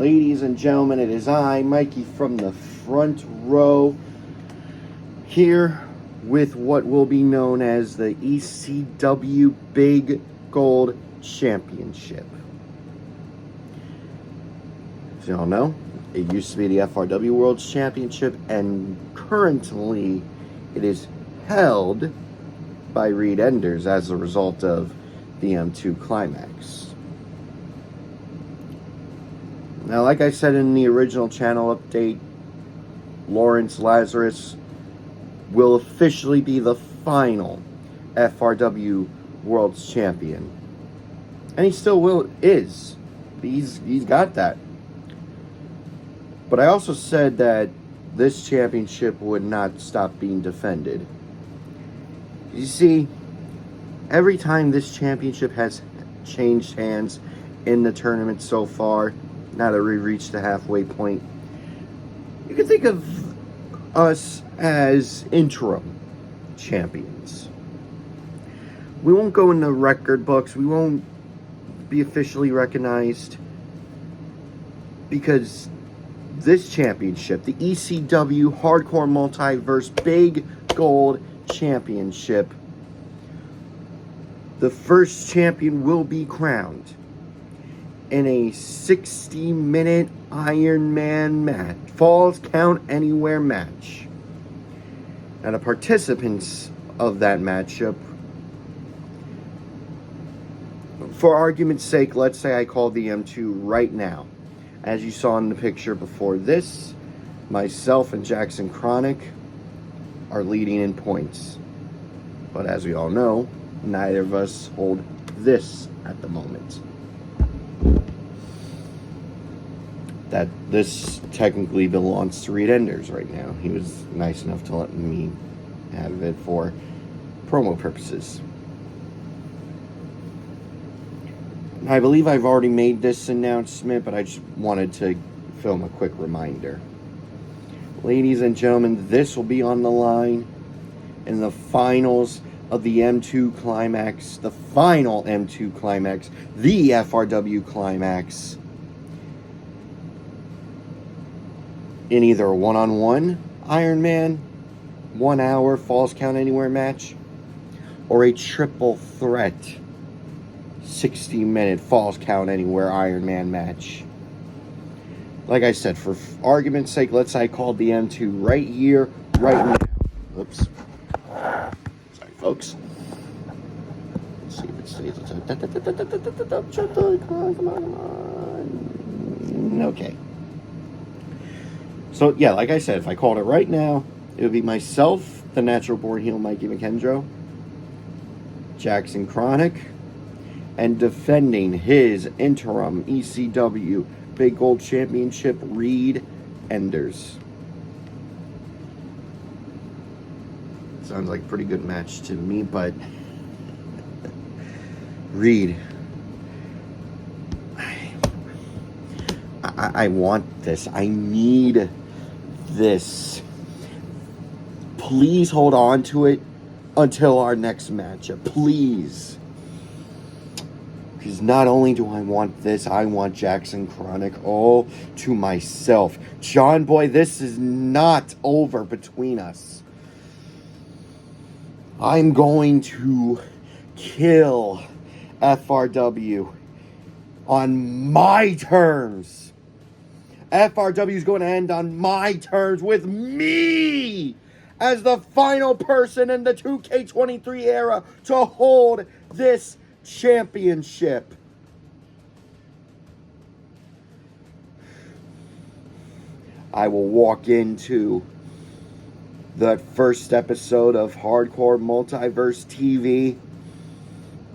Ladies and gentlemen, it is I, Mikey, from the front row, here with what will be known as the ECW Big Gold Championship. As you all know, it used to be the FRW World Championship, and currently it is held by Reed Enders as a result of the M2 Climax. Now, like I said in the original channel update, Lawrence Lazarus will officially be the final FRW World Champion. And he still is. He's got that. But I also said that this championship would not stop being defended. You see, every time this championship has changed hands in the tournament so far, now that we reached the halfway point, you can think of us as interim champions. We won't go in the record books. We won't be officially recognized, because this championship, the ECW Hardcore Multiverse Big Gold Championship, the first champion will be crowned in a 60-minute Iron Man match, Falls Count Anywhere match. Now, the participants of that matchup, for argument's sake, let's say I call the M2 right now. As you saw in the picture before this, myself and Jackson Chronic are leading in points. But as we all know, neither of us hold this at the moment. That this technically belongs to Reed Enders right now. He was nice enough to let me have it for promo purposes. I believe I've already made this announcement, but I just wanted to film a quick reminder. Ladies and gentlemen, this will be on the line in the finals of the M2 Climax, the final M2 Climax, the FRW Climax, in either a one-on-one Iron Man, 1 hour Falls Count Anywhere match, or a triple threat 60-minute Falls Count Anywhere Iron Man match. Like I said, for argument's sake, let's say I called the M2 right here, right now. Oops. Sorry, folks. Let's see if it stays. Come on. Okay. So, yeah, like I said, if I called it right now, it would be myself, the natural born heel Mikey McKendro, Jackson Chronic, and defending his interim ECW Big Gold Championship, Reed Enders. Sounds like a pretty good match to me, but Reed, I want this. I need this. Please hold on to it until our next matchup. Please. Because not only do I want this, I want Jackson Chronic all to myself. John Boy, this is not over between us. I'm going to kill FRW on my terms. FRW is going to end on my terms, with me as the final person in the 2K23 era to hold this championship. I will walk into the first episode of Hardcore Multiverse TV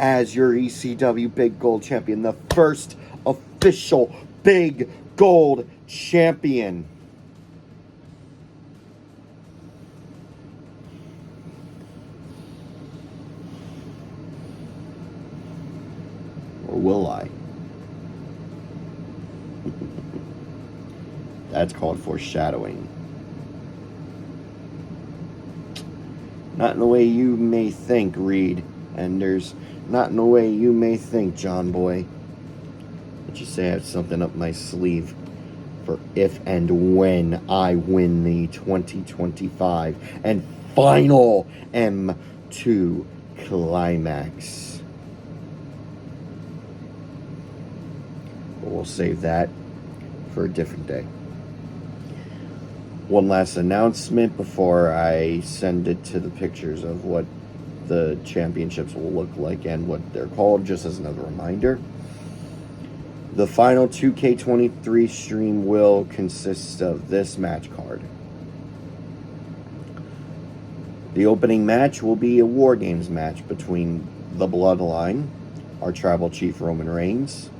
as your ECW Big Gold Champion, the first official Big Gold Champion. Or will I? That's called foreshadowing. Not in the way you may think, Reed Enders. Not in the way you may think, John Boy. But you say I have something up my sleeve. for if and when I win the 2025 and final M2 climax. But we'll save that for a different day. One last announcement before I send it to the pictures of what the championships will look like and what they're called, just as another reminder. The final 2K23 stream will consist of this match card. The opening match will be a War Games match between the Bloodline, our Tribal Chief Roman Reigns,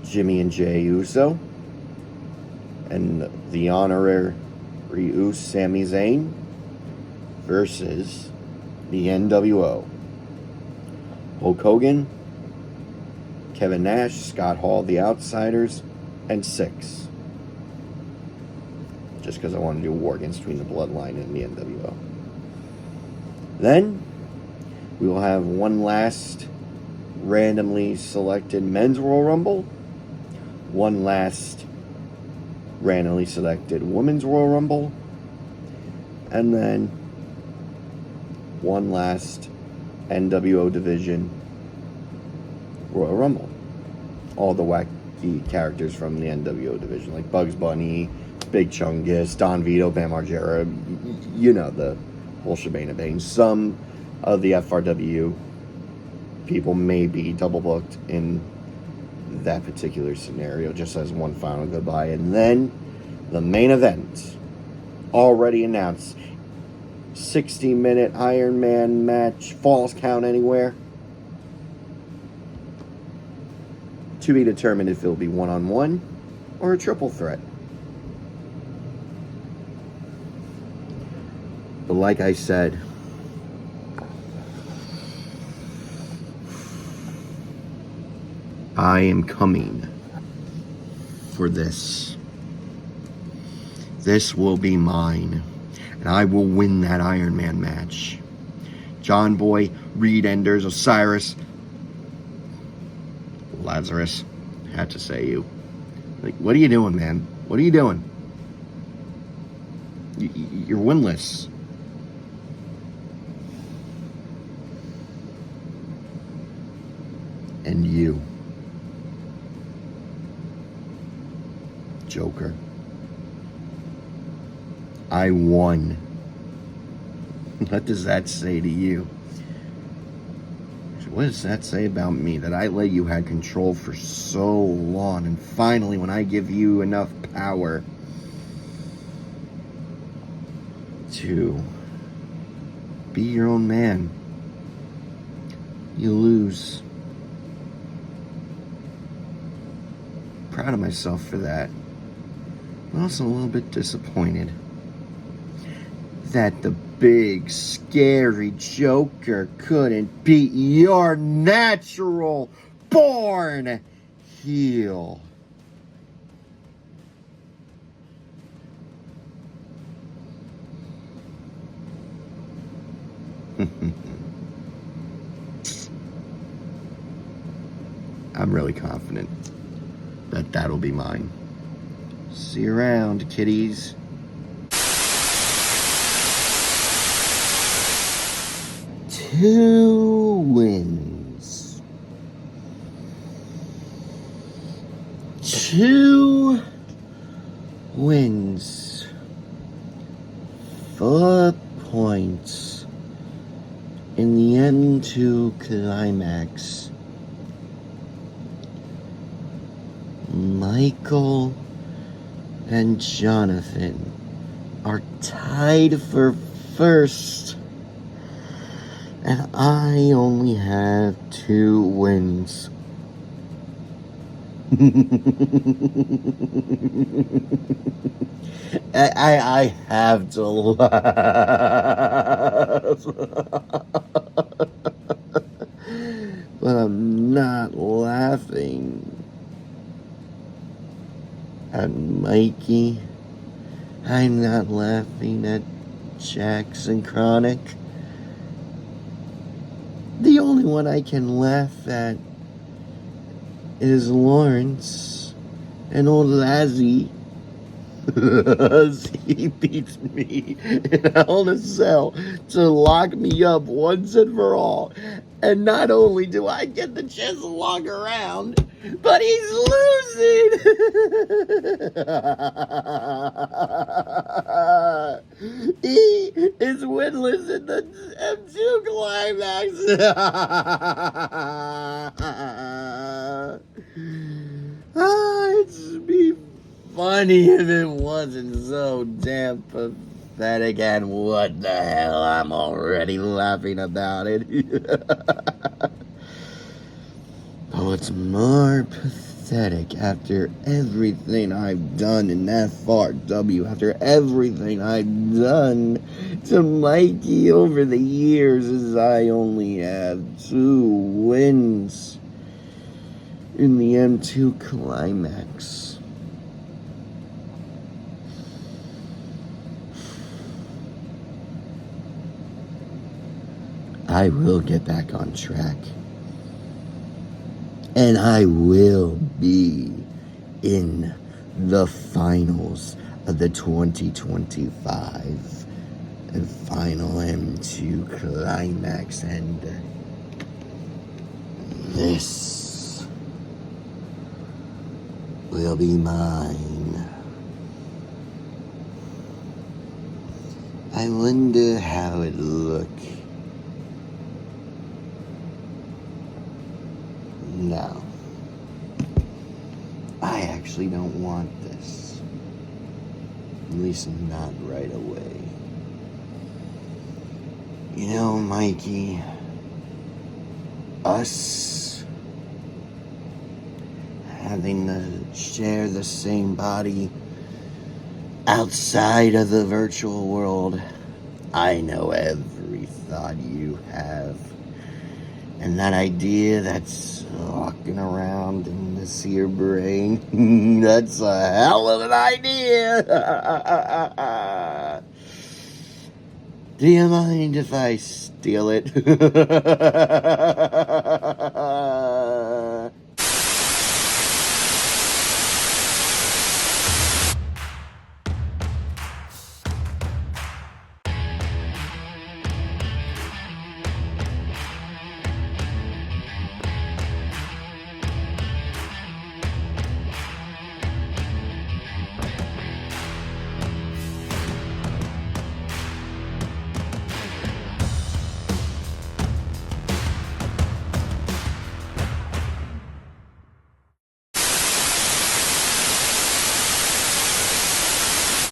Jimmy and Jey Uso, and the honorary Uso Sami Zayn versus the NWO. Hulk Hogan, Kevin Nash, Scott Hall, The Outsiders, and Six. Just because I want to do a war against between the Bloodline and the NWO. Then, we will have one last randomly selected Men's Royal Rumble, one last randomly selected Women's Royal Rumble, and then one last NWO Division Royal Rumble. All the wacky characters from the NWO division, like Bugs Bunny, Big Chungus, Don Vito, Bam Margera, you know, the whole shebang of bang. Some of the FRW people may be double booked in that particular scenario, just as one final goodbye. And then the main event, already announced, 60-minute Iron Man match, Falls Count Anywhere. To be determined if it'll be one-on-one or a triple threat. But like I said, I am coming for this. This will be mine. And I will win that Iron Man match. John Boy, Reed Enders, Osiris, Lazarus, had to say you. Like, what are you doing, man? What are you doing? You're winless. And you, Joker. I won. What does that say to you? What does that say about me? That I let you have control for so long, and finally, when I give you enough power to be your own man, you lose. Proud of myself for that. But also a little bit disappointed that the big, scary Joker couldn't beat your natural born heel. I'm really confident that that'll be mine. See you around, kiddies. Two wins. Two wins. 4 points in the M2 climax. Michael and Jonathan are tied for first, and I only have 2 wins. I have to laugh. But I'm not laughing at Mikey. I'm not laughing at Jackson Chronic. The only one I can laugh at is Lawrence And old Lazzy, he beats me in Hell in a Cell to lock me up once and for all. And not only do I get the chance to walk around, but he's losing. He is winless in the M2 climax. It'd be funny if it wasn't so damn pathetic, and what the hell, I'm already laughing about it. But what's more pathetic, after everything I've done in FRW, after everything I've done to Mikey over the years, is I only have 2 wins in the M2 climax. I will get back on track. And I will be in the finals of the 2025 and final M2 climax. And this will be mine. I wonder how it look. No. I actually don't want this. At least not right away. You know, Mikey, us having to share the same body outside of the virtual world, I know every thought you have. And that idea that's walking around in this here brain, that's a hell of an idea. Do you mind if I steal it?